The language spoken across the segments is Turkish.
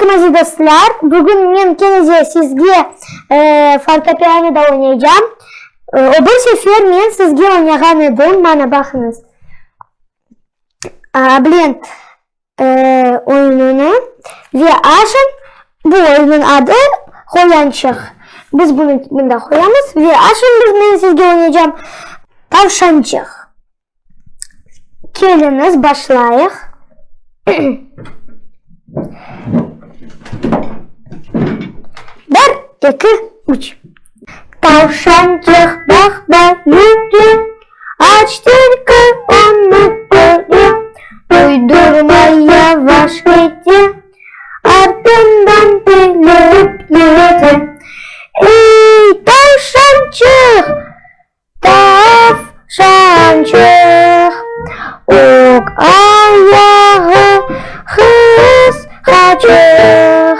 Assalamualaikum aziz dostlar. Bugün men kelece sizge fortepianoda oynayacağım. O bir sefer men sizge oynagan edim. Mana bakınız. Bilen oyununu ve aşın bu oyunun adı Koyançık. Biz bunu bunda koyamız ve aşın men sizge oynayacağım Tavşançık. Keliniz başlayık. Bir, iki, üç. Tavşancık dağda yürü, açtı onu gördü. Uydurmaya yavaş gitti, ardından bilip yürüdü. Ey tavşancık, tavşancık, ok ayağı hız hacık,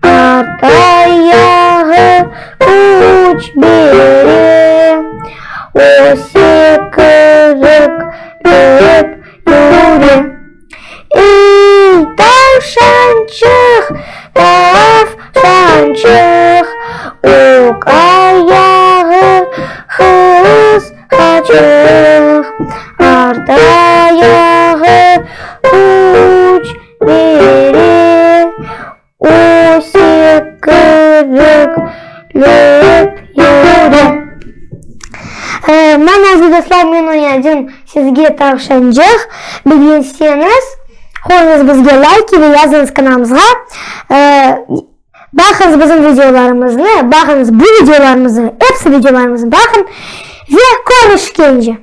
art ayağı uç biri, o sıkırık löp yürü. Ey tavşancık, tavşancık, ok ayağı hız hacık, art ayağı uç biri, o sıkırık löp yürü. Ben aziz dostlar, men oynayacağım sizge Tavşancık. Bilseniz koyunuz bizge like ve yazınız kanalımıza. Bakınız bizim videolarımızı, bakınız bu videolarımızı, hepsi videolarımızı bakın ve konuşkence.